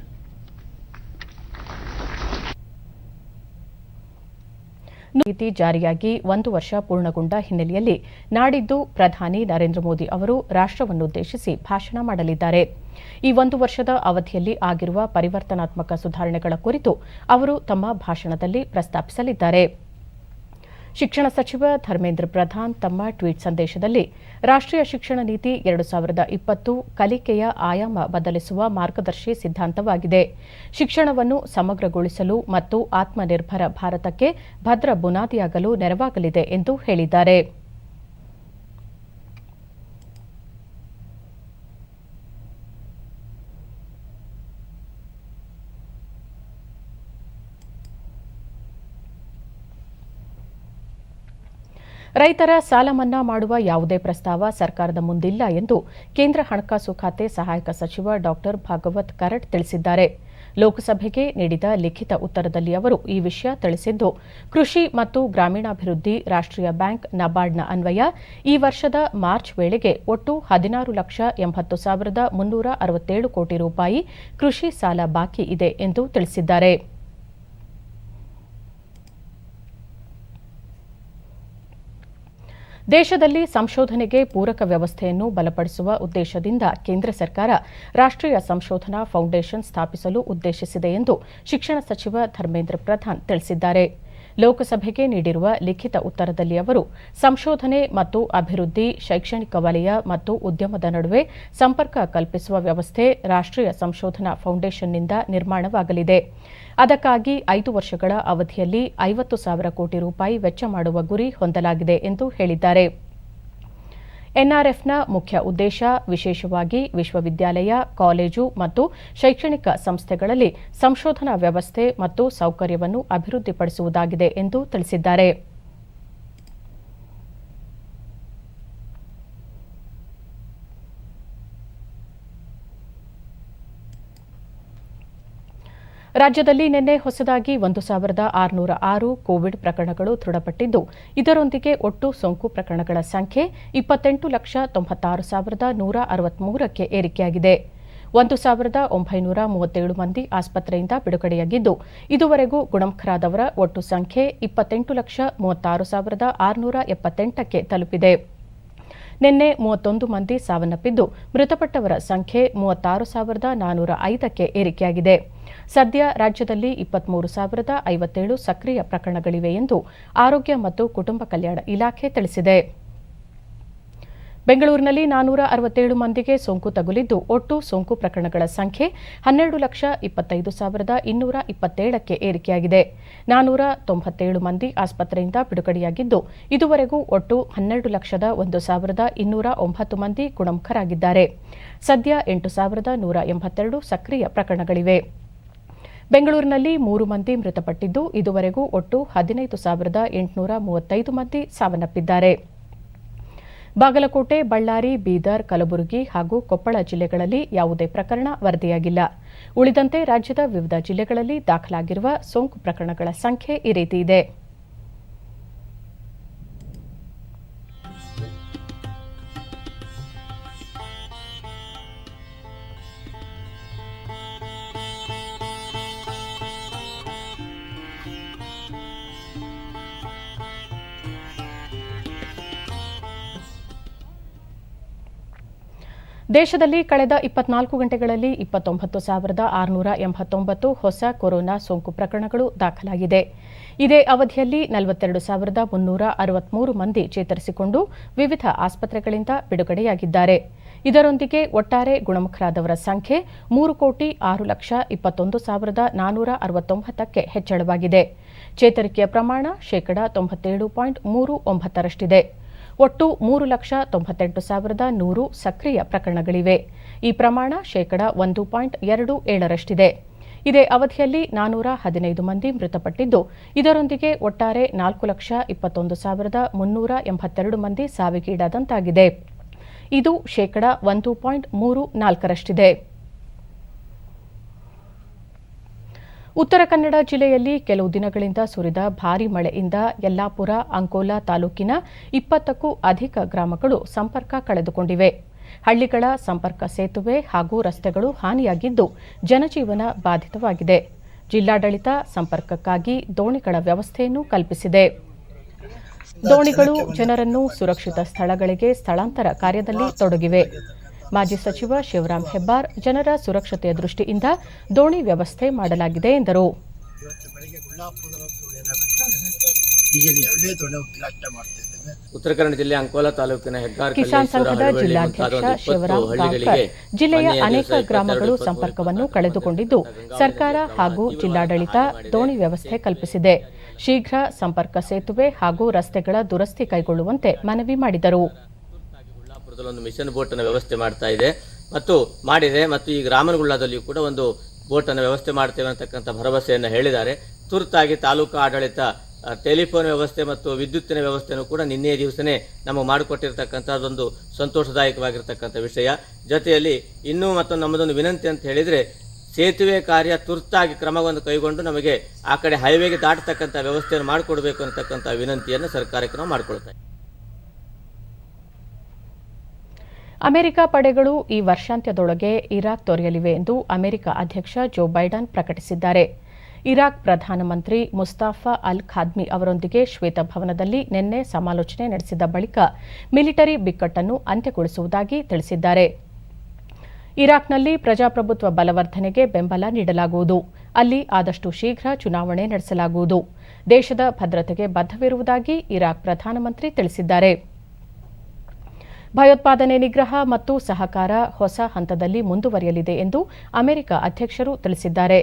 ನೀತಿ ಜಾರಿಯಾಗಿ 1 ವರ್ಷ ಪೂರ್ಣಗೊಂಡ ಹಿನ್ನೆಲೆಯಲ್ಲಿ ನಾಡಿದ್ದು ಪ್ರಧಾನಿ ನರೇಂದ್ರ ಮೋದಿ ಅವರು ರಾಷ್ಟ್ರವನ್ನುದ್ದೇಶಿಸಿ ಭಾಷಣ ಮಾಡಲಿದ್ದಾರೆ. ಈ 1 ವರ್ಷದ ಅವಧಿಯಲ್ಲಿ ಆಗಿರುವ ಪರಿವರ್ತನಾತ್ಮಕ ಸುಧಾರಣೆಗಳ ಕುರಿತು ಅವರು ತಮ್ಮ ಭಾಷಣದಲ್ಲಿ ಪ್ರಸ್ತಾಪಿಸಲಿದ್ದಾರೆ. ಶಿಕ್ಷಣ ಸಚಿವ ಧರ್ಮೇಂದ್ರ ಪ್ರಧಾನ್ ತಮ್ಮ ಟ್ವೀಟ್ ಸಂದೇಶದಲ್ಲಿ, ರಾಷ್ಟ್ರೀಯ ಶಿಕ್ಷಣ ನೀತಿ 2020 ಕಲಿಕೆಯ ಆಯಾಮ ಬದಲಿಸುವ ಮಾರ್ಗದರ್ಶಿ ಸಿದ್ಧಾಂತವಾಗಿದೆ. ಶಿಕ್ಷಣವನ್ನು ಸಮಗ್ರಗೊಳಿಸಲು ಮತ್ತು ಆತ್ಮನಿರ್ಭರ ಭಾರತಕ್ಕೆ ಭದ್ರ ಬುನಾದಿಯಾಗಲು ನೆರವಾಗಲಿದೆ ಎಂದು ಹೇಳಿದ್ದಾರೆ. ರೈತರ ಸಾಲ ಮನ್ನಾ ಮಾಡುವ ಯಾವುದೇ ಪ್ರಸ್ತಾವ ಸರ್ಕಾರದ ಮುಂದಿಲ್ಲ ಎಂದು ಕೇಂದ್ರ ಹಣಕಾಸು ಖಾತೆ ಸಹಾಯಕ ಸಚಿವ ಡಾ ಭಾಗವತ್ ಕರಟ್ ತಿಳಿಸಿದ್ದಾರೆ. ಲೋಕಸಭೆಗೆ ನೀಡಿದ ಲಿಖಿತ ಉತ್ತರದಲ್ಲಿ ಅವರು ಈ ವಿಷಯ ತಿಳಿಸಿದ್ದು, ಕೃಷಿ ಮತ್ತು ಗ್ರಾಮೀಣಾಭಿವೃದ್ಧಿ ರಾಷ್ಟ್ರೀಯ ಬ್ಯಾಂಕ್ ನಬಾರ್ಡ್ನ ಅನ್ವಯ ಈ ವರ್ಷದ ಮಾರ್ಚ್ ವೇಳೆಗೆ ಒಟ್ಟು 16,80,367 ಕೋಟಿ ರೂಪಾಯಿ ಕೃಷಿ ಸಾಲ ಬಾಕಿ ಇದೆ ಎಂದು ತಿಳಿಸಿದ್ದಾರೆ. ದೇಶದಲ್ಲಿ ಸಂಶೋಧನೆಗೆ ಪೂರಕ ವ್ಯವಸ್ಥೆಯನ್ನು ಬಲಪಡಿಸುವ ಉದ್ದೇಶದಿಂದ ಕೇಂದ್ರ ಸರ್ಕಾರ ರಾಷ್ಟ್ರೀಯ ಸಂಶೋಧನಾ ಫೌಂಡೇಶನ್ ಸ್ಥಾಪಿಸಲು ಉದ್ದೇಶಿಸಿದೆ ಎಂದು ಶಿಕ್ಷಣ ಸಚಿವ ಧರ್ಮೇಂದ್ರ ಪ್ರಧಾನ್ ತಿಳಿಸಿದ್ದಾರೆ. ಲೋಕಸಭೆಗೆ ನೀಡಿರುವ ಲಿಖಿತ ಉತ್ತರದಲ್ಲಿ ಅವರು ಸಂಶೋಧನೆ ಮತ್ತು ಅಭಿವೃದ್ಧಿ, ಶೈಕ್ಷಣಿಕ ವಲಯ ಮತ್ತು ಉದ್ಯಮದ ನಡುವೆ ಸಂಪರ್ಕ ಕಲ್ಪಿಸುವ ವ್ಯವಸ್ಥೆ ರಾಷ್ಟ್ರೀಯ ಸಂಶೋಧನಾ ಫೌಂಡೇಶನ್ನಿಂದ ನಿರ್ಮಾಣವಾಗಲಿದೆ. ಅದಕ್ಕಾಗಿ 5 ವರ್ಷಗಳ ಅವಧಿಯಲ್ಲಿ 50,000 ಕೋಟಿ ರೂಪಾಯಿ ವೆಚ್ಚ ಮಾಡುವ ಗುರಿ ಹೊಂದಲಾಗಿದೆ ಎಂದು ಹೇಳಿದ್ದಾರೆ. ಎನ್ಆರ್ಎಫ್ನ ಮುಖ್ಯ ಉದ್ದೇಶ ವಿಶೇಷವಾಗಿ ವಿಶ್ವವಿದ್ಯಾಲಯ, ಕಾಲೇಜು ಮತ್ತು ಶೈಕ್ಷಣಿಕ ಸಂಸ್ಥೆಗಳಲ್ಲಿ ಸಂಶೋಧನಾ ವ್ಯವಸ್ಥೆ ಮತ್ತು ಸೌಕರ್ಯವನ್ನು ಅಭಿವೃದ್ಧಿಪಡಿಸುವುದಾಗಿದೆ ಎಂದು ತಿಳಿಸಿದ್ದಾರೆ. ರಾಜ್ಯದಲ್ಲಿ ನಿನ್ನೆ ಹೊಸದಾಗಿ 1,606 ಕೋವಿಡ್ ಪ್ರಕರಣಗಳು ದೃಢಪಟ್ಟಿದ್ದು, ಇದರೊಂದಿಗೆ ಒಟ್ಟು ಸೋಂಕು ಪ್ರಕರಣಗಳ ಸಂಖ್ಯೆ 28,96,163ಕ್ಕೆ ಏರಿಕೆಯಾಗಿದೆ. 1,937 ಮಂದಿ ಆಸ್ಪತ್ರೆಯಿಂದ ಬಿಡುಗಡೆಯಾಗಿದ್ದು, ಇದುವರೆಗೂ ಗುಣಮುಖರಾದವರ ಒಟ್ಟು ಸಂಖ್ಯೆ 28,36,678ಕ್ಕೆ ತಲುಪಿದೆ. ನಿನ್ನೆ 31 ಮಂದಿ ಸಾವನ್ನಪ್ಪಿದ್ದು, ಮೃತಪಟ್ಟವರ ಸಂಖ್ಯೆ 36,405ಕ್ಕೆ ಏರಿಕೆಯಾಗಿದೆ. ಸದ್ಯ ರಾಜ್ಯದಲ್ಲಿ 23,057 ಸಕ್ರಿಯ ಪ್ರಕರಣಗಳಿವೆ ಎಂದು ಆರೋಗ್ಯ ಮತ್ತು ಕುಟುಂಬ ಕಲ್ಯಾಣ ಇಲಾಖೆ ತಿಳಿಸಿದೆ. ಬೆಂಗಳೂರಿನಲ್ಲಿ 467 ಮಂದಿಗೆ ಸೋಂಕು ತಗುಲಿದ್ದು, ಒಟ್ಟು ಸೋಂಕು ಪ್ರಕರಣಗಳ ಸಂಖ್ಯೆ 12,25,227ಕ್ಕೆ ಏರಿಕೆಯಾಗಿದೆ. 497 ಮಂದಿ ಆಸ್ಪತ್ರೆಯಿಂದ ಬಿಡುಗಡೆಯಾಗಿದ್ದು, ಇದುವರೆಗೂ ಒಟ್ಟು 12,01,209 ಮಂದಿ ಗುಣಮುಖರಾಗಿದ್ದಾರೆ. ಸದ್ಯ 8,182 ಸಕ್ರಿಯ ಪ್ರಕರಣಗಳಿವೆ. ಬೆಂಗಳೂರಿನಲ್ಲಿ 3 ಮಂದಿ ಮೃತಪಟ್ಟಿದ್ದು, ಇದುವರೆಗೂ ಒಟ್ಟು 15,835 ಮಂದಿ ಸಾವನ್ನಪ್ಪಿದ್ದಾರೆ. ಬಾಗಲಕೋಟೆ, ಬಳ್ಳಾರಿ, ಬೀದರ್, ಕಲಬುರಗಿ ಹಾಗೂ ಕೊಪ್ಪಳ ಜಿಲ್ಲೆಗಳಲ್ಲಿ ಯಾವುದೇ ಪ್ರಕರಣ ವರದಿಯಾಗಿಲ್ಲ. ಉಳಿದಂತೆ ರಾಜ್ಯದ ವಿವಿಧ ಜಿಲ್ಲೆಗಳಲ್ಲಿ ದಾಖಲಾಗಿರುವ ಸೋಂಕು ಪ್ರಕರಣಗಳ ಸಂಖ್ಯೆ ಈ ರೀತಿ ಇದೆ. ದೇಶದಲ್ಲಿ ಕಳೆದ 24 ಗಂಟೆಗಳಲ್ಲಿ 29,689 ಹೊಸ ಕೊರೋನಾ ಸೋಂಕು ಪ್ರಕರಣಗಳು ದಾಖಲಾಗಿದೆ. ಇದೇ ಅವಧಿಯಲ್ಲಿ 42,363 ಮಂದಿ ಚೇತರಿಸಿಕೊಂಡು ವಿವಿಧ ಆಸ್ಪತ್ರೆಗಳಿಂದ ಬಿಡುಗಡೆಯಾಗಿದ್ದಾರೆ. ಇದರೊಂದಿಗೆ ಒಟ್ಟಾರೆ ಗುಣಮುಖರಾದವರ ಸಂಖ್ಯೆ 3,06,21,469ಕ್ಕೆ ಹೆಚ್ಚಳವಾಗಿದೆ. ಚೇತರಿಕೆಯ ಪ್ರಮಾಣ 97.39%ರಷ್ಟಿದೆ. ಒಟ್ಟು 3,98,100 ಸಕ್ರಿಯ ಪ್ರಕರಣಗಳಿವೆ. ಈ ಪ್ರಮಾಣ 1.27%ರಷ್ಟಿದೆ. ಇದೇ ಅವಧಿಯಲ್ಲಿ 415 ಮಂದಿ ಮೃತಪಟ್ಟಿದ್ದು, ಇದರೊಂದಿಗೆ ಒಟ್ಟಾರೆ 4,21,382 ಮಂದಿ ಸಾವಿಗೀಡಾದಂತಾಗಿದೆ. ಇದು 1.34%ರಷ್ಟಿದೆ. ಉತ್ತರ ಕನ್ನಡ ಜಿಲ್ಲೆಯಲ್ಲಿ ಕೆಲವು ದಿನಗಳಿಂದ ಸುರಿದ ಭಾರೀ ಮಳೆಯಿಂದ ಯಲ್ಲಾಪುರ, ಅಂಕೋಲಾ ತಾಲೂಕಿನ 20ಕ್ಕೂ ಅಧಿಕ ಗ್ರಾಮಗಳು ಸಂಪರ್ಕ ಕಳೆದುಕೊಂಡಿವೆ. ಹಳ್ಳಿಗಳ ಸಂಪರ್ಕ ಸೇತುವೆ ಹಾಗೂ ರಸ್ತೆಗಳು ಹಾನಿಯಾಗಿದ್ದು, ಜನಜೀವನ ಬಾಧಿತವಾಗಿದೆ. ಜಿಲ್ಲಾಡಳಿತ ಸಂಪರ್ಕಕ್ಕಾಗಿ ದೋಣಿಗಳ ವ್ಯವಸ್ಥೆಯನ್ನು ಕಲ್ಪಿಸಿದೆ. ದೋಣಿಗಳು ಜನರನ್ನು ಸುರಕ್ಷಿತ ಸ್ಥಳಗಳಿಗೆ ಸ್ಥಳಾಂತರ ಕಾರ್ಯದಲ್ಲಿ ತೊಡಗಿವೆ. ಮಾಜಿ ಸಚಿವ ಶಿವರಾಮ್ ಹೆಬ್ಬಾರ್ ಜನರ ಸುರಕ್ಷತೆಯ ದೃಷ್ಟಿಯಿಂದ ದೋಣಿ ವ್ಯವಸ್ಥೆ ಮಾಡಲಾಗಿದೆ ಎಂದರು. ಉತ್ತರ ಕನ್ನಡ ಜಿಲ್ಲೆ ಅಂಕೋಲಾ ತಾಲೂಕಿನ ಹೆಗ್ಗಾರ್ ಕಿಸಾನ್ ಸಂಘದ ಜಿಲ್ಲಾಧ್ಯಕ್ಷ ಶಿವರಾಮ್ ಗಾಂವ್ಕರ್ ಜಿಲ್ಲೆಯ ಅನೇಕ ಗ್ರಾಮಗಳು ಸಂಪರ್ಕವನ್ನು ಕಳೆದುಕೊಂಡಿದ್ದು, ಸರ್ಕಾರ ಹಾಗೂ ಜಿಲ್ಲಾಡಳಿತ ದೋಣಿ ವ್ಯವಸ್ಥೆ ಕಲ್ಪಿಸಿದೆ. ಶೀಘ್ರ ಸಂಪರ್ಕ ಸೇತುವೆ ಹಾಗೂ ರಸ್ತೆಗಳ ದುರಸ್ತಿ ಕೈಗೊಳ್ಳುವಂತೆ ಮನವಿ ಮಾಡಿದರು. ಒಂದು ಮಿಷನ್ ಬೋಟ್ ಅನ್ನು ವ್ಯವಸ್ಥೆ ಮಾಡ್ತಾ ಇದೆ ಮತ್ತು ಮಾಡಿದೆ ಮತ್ತು ಈ ರಾಮನಗುಳ್ಳದಲ್ಲಿಯೂ ಕೂಡ ಒಂದು ಬೋಟ್ ಅನ್ನು ವ್ಯವಸ್ಥೆ ಮಾಡ್ತೇವೆ ಅಂತಕ್ಕಂಥ ಭರವಸೆಯನ್ನು ಹೇಳಿದ್ದಾರೆ. ತುರ್ತಾಗಿ ತಾಲೂಕು ಆಡಳಿತ ಟೆಲಿಫೋನ್ ವ್ಯವಸ್ಥೆ ಮತ್ತು ವಿದ್ಯುತ್ತಿನ ವ್ಯವಸ್ಥೆಯನ್ನು ಕೂಡ ನಿನ್ನೆಯ ದಿವಸನೇ ನಮಗೆ ಮಾಡಿಕೊಟ್ಟಿರ್ತಕ್ಕಂಥದ್ದೊಂದು ಸಂತೋಷದಾಯಕವಾಗಿರ್ತಕ್ಕಂಥ ವಿಷಯ. ಜೊತೆಯಲ್ಲಿ ಇನ್ನೂ ಮತ್ತು ನಮ್ಮದೊಂದು ವಿನಂತಿ ಅಂತ ಹೇಳಿದರೆ, ಸೇತುವೆ ಕಾರ್ಯ ತುರ್ತಾಗಿ ಕ್ರಮವನ್ನು ಕೈಗೊಂಡು ನಮಗೆ ಆ ಕಡೆ ಹೈವೇಗೆ ದಾಟತಕ್ಕಂಥ ವ್ಯವಸ್ಥೆಯನ್ನು ಮಾಡಿಕೊಡಬೇಕು ಅಂತಕ್ಕಂಥ ವಿನಂತಿಯನ್ನು ಸರ್ಕಾರಕ್ಕೆ ನಾವು ಮಾಡಿಕೊಳ್ತೇವೆ. ಅಮೆರಿಕ ಪಡೆಗಳು ಈ ವರ್ಷಾಂತ್ಯದೊಳಗೆ ಇರಾಕ್ ತೊರೆಯಲಿವೆ ಎಂದು ಅಮೆರಿಕ ಅಧ್ಯಕ್ಷ ಜೋ ಬೈಡನ್ ಪ್ರಕಟಿಸಿದ್ದಾರೆ. ಇರಾಕ್ ಪ್ರಧಾನಮಂತ್ರಿ ಮುಸ್ತಾಫಾ ಅಲ್ ಖಾದ್ಮಿ ಅವರೊಂದಿಗೆ ಶ್ವೇತಭವನದಲ್ಲಿ ನಿನ್ನೆ ಸಮಾಲೋಚನೆ ನಡೆಸಿದ ಬಳಿಕ ಮಿಲಿಟರಿ ಬಿಕ್ಕಟ್ಟನ್ನು ಅಂತ್ಯಗೊಳಿಸುವುದಾಗಿ ತಿಳಿಸಿದ್ದಾರೆ. ಇರಾಕ್ನಲ್ಲಿ ಪ್ರಜಾಪ್ರಭುತ್ವ ಬಲವರ್ಧನೆಗೆ ಬೆಂಬಲ ನೀಡಲಾಗುವುದು. ಅಲ್ಲಿ ಆದಷ್ಟು ಶೀಘ್ರ ಚುನಾವಣೆ ನಡೆಸಲಾಗುವುದು. ದೇಶದ ಭದ್ರತೆಗೆ ಬದ್ಧವಿರುವುದಾಗಿ ಇರಾಕ್ ಪ್ರಧಾನಮಂತ್ರಿ ತಿಳಿಸಿದ್ದಾರೆ. ಭಯೋತ್ಪಾದನೆ ನಿಗ್ರಹ ಮತ್ತು ಸಹಕಾರ ಹೊಸ ಹಂತದಲ್ಲಿ ಮುಂದುವರಿಯಲಿದೆ ಎಂದು ಅಮೆರಿಕ ಅಧ್ಯಕ್ಷರು ತಿಳಿಸಿದ್ದಾರೆ.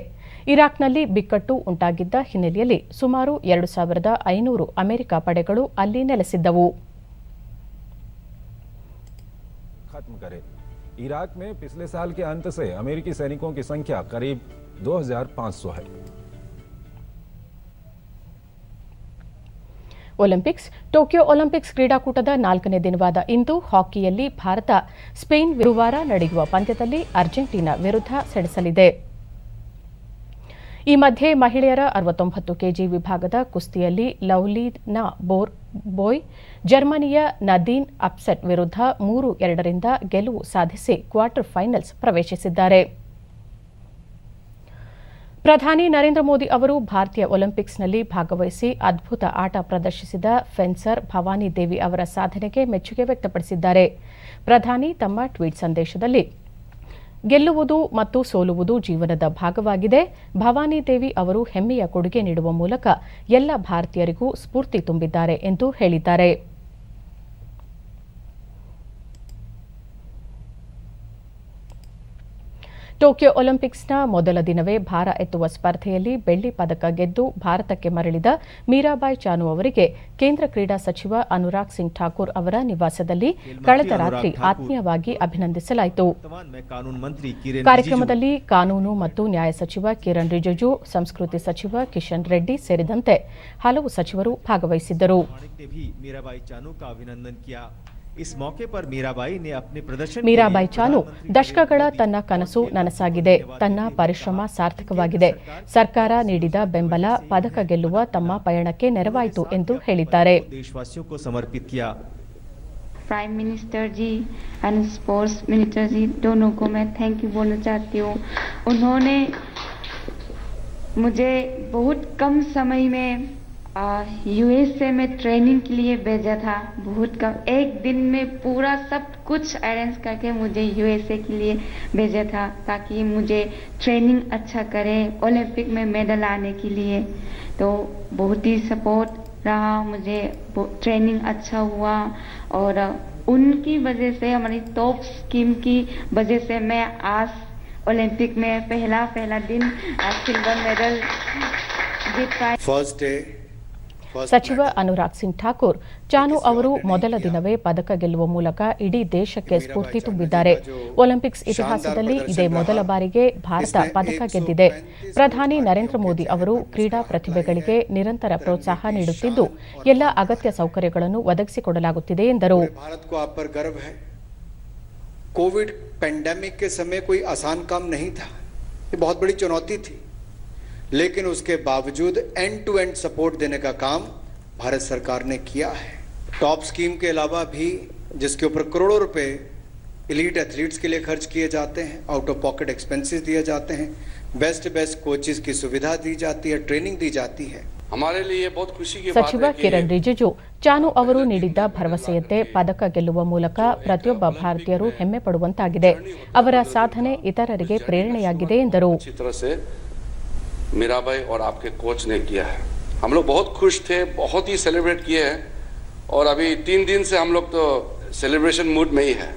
ಇರಾಕ್ನಲ್ಲಿ ಬಿಕ್ಕಟ್ಟು ಉಂಟಾಗಿದ್ದ ಹಿನ್ನೆಲೆಯಲ್ಲಿ ಸುಮಾರು 2,500 ಅಮೆರಿಕ ಪಡೆಗಳು ಅಲ್ಲಿ ನೆಲೆಸಿದ್ದವು. इराक में पिछले साल के अंत से अमेरिकी सैनिकों की संख्या करीब 2,500 है. ಒಲಿಂಪಿಕ್ಸ್ ಟೋಕಿಯೋ ಒಲಿಂಪಿಕ್ಸ್ ಕ್ರೀಡಾಕೂಟದ 4ನೇ ದಿನವಾದ ಇಂದು ಹಾಕಿಯಲ್ಲಿ ಭಾರತ ಸ್ಪೇನ್ ಗುರುವಾರ ನಡೆಯುವ ಪಂದ್ಯದಲ್ಲಿ ಅರ್ಜೆಂಟೀನಾ ವಿರುದ್ಧ ಸೆಣಸಲಿದೆ. ಈ ಮಧ್ಯೆ ಮಹಿಳೆಯರ 69 ಕೆಜಿ ವಿಭಾಗದ ಕುಸ್ತಿಯಲ್ಲಿ ಲವ್ಲಿನಾ ಬೋಯ್ ಜರ್ಮನಿಯ ನದೀನ್ ಅಪ್ಸೆಟ್ ವಿರುದ್ಧ 3-2ರಿಂದ ಗೆಲುವು ಸಾಧಿಸಿ ಕ್ವಾರ್ಟರ್ ಫೈನಲ್ಸ್ ಪ್ರವೇಶಿಸಿದ್ದಾರೆ. ಪ್ರಧಾನಿ ನರೇಂದ್ರ ಮೋದಿ ಅವರು ಭಾರತೀಯ ಒಲಿಂಪಿಕ್ಸ್ನಲ್ಲಿ ಭಾಗವಹಿಸಿ ಅದ್ಭುತ ಆಟ ಪ್ರದರ್ಶಿಸಿದ ಫೆನ್ಸರ್ ಭವಾನಿ ದೇವಿ ಅವರ ಸಾಧನೆಗೆ ಮೆಚ್ಚುಗೆ ವ್ಯಕ್ತಪಡಿಸಿದ್ದಾರೆ. ಪ್ರಧಾನಿ ತಮ್ಮ ಟ್ವೀಟ್ ಸಂದೇಶದಲ್ಲಿ ಗೆಲ್ಲುವುದು ಮತ್ತು ಸೋಲುವುದು ಜೀವನದ ಭಾಗವಾಗಿದೆ. ಭವಾನಿ ದೇವಿ ಅವರು ಹೆಮ್ಮೆಯ ಕೊಡುಗೆ ನೀಡುವ ಮೂಲಕ ಎಲ್ಲ ಭಾರತೀಯರಿಗೂ ಸ್ಫೂರ್ತಿ ತುಂಬಿದ್ದಾರೆ ಎಂದು ಹೇಳಿದ್ದಾರೆ. ಟೋಕಿಯೋ ಒಲಿಂಪಿಕ್ಸ್ನ ಮೊದಲ ದಿನವೇ ಭಾರ ಎತ್ತುವ ಸ್ಪರ್ಧೆಯಲ್ಲಿ ಬೆಳ್ಳಿ ಪದಕ ಗೆದ್ದು ಭಾರತಕ್ಕೆ ಮರಳಿದ ಮೀರಾಬಾಯಿ ಚಾನು ಅವರಿಗೆ ಕೇಂದ್ರ ಕ್ರೀಡಾ ಸಚಿವ ಅನುರಾಗ್ ಸಿಂಗ್ ಠಾಕೂರ್ ಅವರ ನಿವಾಸದಲ್ಲಿ ಕಳೆದ ರಾತ್ರಿ ಆತ್ಮೀಯವಾಗಿ ಅಭಿನಂದಿಸಲಾಯಿತು. ಕಾರ್ಯಕ್ರಮದಲ್ಲಿ ಕಾನೂನು ಮತ್ತು ನ್ಯಾಯ ಸಚಿವ ಕಿರಣ್ ರಿಜಿಜು, ಸಂಸ್ಕೃತಿ ಸಚಿವ ಕಿಶನ್ ರೆಡ್ಡಿ ಸೇರಿದಂತೆ ಹಲವು ಸಚಿವರು ಭಾಗವಹಿಸಿದ್ದರು. ಮೀರಾಬಾಯಿ ಚಾನು ದಶಕಗಳ ತನ್ನ ಕನಸು ನನಸಾಗಿದೆ. ತನ್ನ ಪರಿಶ್ರಮ ಸಾರ್ಥಕವಾಗಿದೆ. ಸರ್ಕಾರ ನೀಡಿದ ಬೆಂಬಲ ಪದಕ ಗೆಲ್ಲುವ ತಮ್ಮ ಪಯಣಕ್ಕೆ ನೆರವಾಯಿತು ಎಂದು ಹೇಳಿದ್ದಾರೆ. Prime minister ji and sports minister ji दोनों को मैं थैंक यू बोलना चाहती हूँ. उन्होंने मुझे बहुत कम समय में यूएसए में ट्रेनिंग के लिए भेजा था. बहुत कम, एक दिन में पूरा सब कुछ अरेंज करके मुझे यूएसए के लिए भेजा था ताकि मुझे ट्रेनिंग अच्छा करे ओलंपिक में मेडल आने के लिए. तो बहुत ही सपोर्ट रहा, मुझे ट्रेनिंग अच्छा हुआ और उनकी वजह से, हमारी टॉप स्कीम की वजह से मैं आज ओलंपिक में पहला दिन सिल्वर मेडल जीत पाई. फर्स्ट डे ಸಚಿವ ಅನುರಾಗ್ ಸಿಂಗ್ ಠಾಕೂರ್ ಚಾನು ಅವರು ಮೊದಲ ದಿನವೇ ಪದಕ ಗೆಲ್ಲುವ ಮೂಲಕ ಇಡೀ ದೇಶಕ್ಕೆ ಸ್ಫೂರ್ತಿ ತುಂಬಿದ್ದಾರೆ. ಒಲಿಂಪಿಕ್ಸ್ ಇತಿಹಾಸದಲ್ಲಿ ಇದೇ ಮೊದಲ ಬಾರಿಗೆ ಭಾರತ ಪದಕ ಗೆದ್ದಿದೆ. ಪ್ರಧಾನಿ ನರೇಂದ್ರ ಮೋದಿ ಅವರು ಕ್ರೀಡಾ ಪ್ರತಿಭೆಗಳಿಗೆ ನಿರಂತರ ಪ್ರೋತ್ಸಾಹ ನೀಡುತ್ತಿದ್ದು ಎಲ್ಲ ಅಗತ್ಯ ಸೌಕರ್ಯಗಳನ್ನು ಒದಗಿಸಿಕೊಡಲಾಗುತ್ತಿದೆ ಎಂದರು. कोविड पैंडेमिक के समय कोई आसान काम नहीं था, ये बहुत बड़ी चुनौती थी, लेकिन उसके बावजूद एंड टू एंड सपोर्ट देने का काम भारत सरकार ने किया है. टॉप स्कीम के अलावा भी जिसके ऊपर करोड़ों रुपए एलीट एथलीट्स के लिए खर्च किए जाते हैं, आउट ऑफ पॉकेट एक्सपेंसेस दिए जाते हैं, बेस्ट कोचेस की सुविधा दी जाती है, ट्रेनिंग दी जाती है. हमारे लिए बहुत खुशी की ಸಚಿವ ಕಿರಣ್ ರಿಜಿಜು ಚಾನು ಅವರು ನೀಡಿದ್ದ ಭರವಸೆಯಂತೆ ಪದಕ ಗೆಲ್ಲುವ ಮೂಲಕ ಪ್ರತಿಯೊಬ್ಬ ಭಾರತೀಯರು ಹೆಮ್ಮೆ ಪಡುವಂತಾಗಿದೆ. ಅವರ ಸಾಧನೆ ಇತರರಿಗೆ ಪ್ರೇರಣೆಯಾಗಿದೆ ಎಂದರು. मीराबाई और आपके कोच ने किया है. हम लोग बहुत खुश थे, बहुत ही सेलिब्रेट किए हैं और अभी 3 दिन से हम लोग तो सेलिब्रेशन मूड में ही है.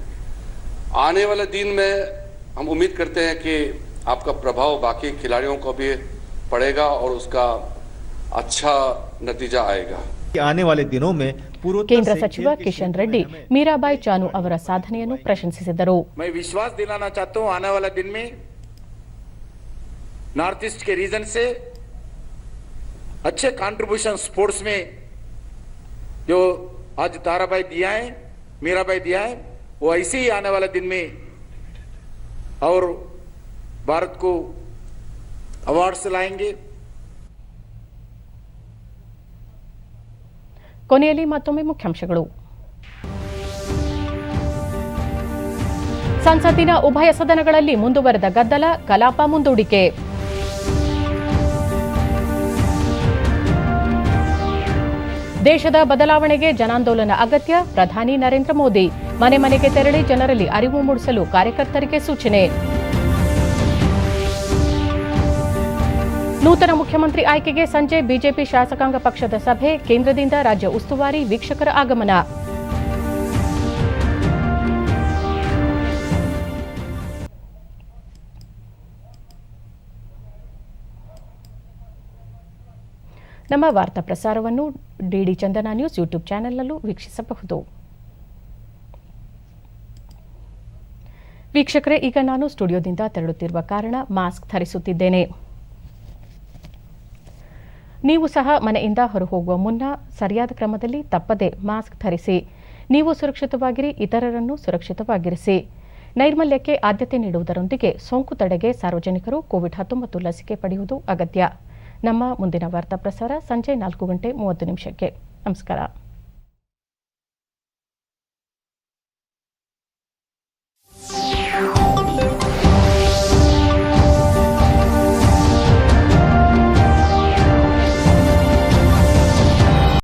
आने वाले दिन में हम उम्मीद करते हैं कि आपका प्रभाव बाकी खिलाड़ियों को भी पड़ेगा और उसका अच्छा नतीजा आएगा. आने वाले दिनों में ಕೇಂದ್ರ ಸಚಿವ ಕಿಶನ್ ರೆಡ್ಡಿ ಮೀರಾಬಾಯಿ ಚಾನು ಅವರ ಸಾಧನೆಯನ್ನು ಪ್ರಶಂಸಿಸಿದರು. मैं विश्वास दिलाना चाहता हूं आने वाला दिन में नॉर्थ ईस्ट के रीजन से अच्छे कंट्रीब्यूशन स्पोर्ट्स में जो आज ताराबाई दिया है, मीराबाई दिया है, वो ऐसे ही आने वाले दिन में और भारत को अवार्ड से लाएंगे. ಕೊನೆಯಲ್ಲಿ ಮತ್ತೊಮ್ಮೆ ಮುಖ್ಯಾಂಶಗಳು. ಸಂಸತ್ತಿನ ಉಭಯ ಸದನಗಳಲ್ಲಿ ಮುಂದುವರೆದ ಗದ್ದಲ, ಕಲಾಪ ಮುಂದೂಡಿಕೆ. ದೇಶದ ಬದಲಾವಣೆಗೆ ಜನಾಂದೋಲನ ಅಗತ್ಯ, ಪ್ರಧಾನಿ ನರೇಂದ್ರ ಮೋದಿ. ಮನೆ ಮನೆಗೆ ತೆರಳಿ ಜನರಲ್ಲಿ ಅರಿವು ಮೂಡಿಸಲು ಕಾರ್ಯಕರ್ತರಿಗೆ ಸೂಚನೆ. ನೂತನ ಮುಖ್ಯಮಂತ್ರಿ ಆಯ್ಕೆಗೆ ಸಂಜೆ ಬಿಜೆಪಿ ಶಾಸಕಾಂಗ ಪಕ್ಷದ ಸಭೆ, ಕೇಂದ್ರದಿಂದ ರಾಜ್ಯ ಉಸ್ತುವಾರಿ ವೀಕ್ಷಕರ ಆಗಮನ. ನಮ್ಮ ವಾರ್ತಾ ಪ್ರಸಾರವನ್ನು ಡಿಡಿ ಚಂದನ ನ್ಯೂಸ್ ಯೂಟ್ಯೂಬ್ ಚಾನೆಲ್ನಲ್ಲೂ ವೀಕ್ಷಿಸಬಹುದು. ವೀಕ್ಷಕರೇ, ಈಗ ನಾನು ಸ್ಟುಡಿಯೋದಿಂದ ತೆರಳುತ್ತಿರುವ ಕಾರಣ ಮಾಸ್ಕ್ ಧರಿಸುತ್ತಿದ್ದೇನೆ. ನೀವು ಸಹ ಮನೆಯಿಂದ ಹೊರಹೋಗುವ ಮುನ್ನ ಸರಿಯಾದ ಕ್ರಮದಲ್ಲಿ ತಪ್ಪದೆ ಮಾಸ್ಕ್ ಧರಿಸಿ. ನೀವು ಸುರಕ್ಷಿತವಾಗಿರಿ, ಇತರರನ್ನು ಸುರಕ್ಷಿತವಾಗಿರಿಸಿ. ನೈರ್ಮಲ್ಯಕ್ಕೆ ಆದ್ಯತೆ ನೀಡುವುದರೊಂದಿಗೆ ಸೋಂಕು ತಡೆಗೆ ಸಾರ್ವಜನಿಕರು ಕೋವಿಡ್-19 ಲಸಿಕೆ ಪಡೆಯುವುದು ಅಗತ್ಯ. ನಮ್ಮ ಮುಂದಿನ ವಾರ್ತಾ ಪ್ರಸಾರ ಸಂಜೆ 4:30 ನಮಸ್ಕಾರ.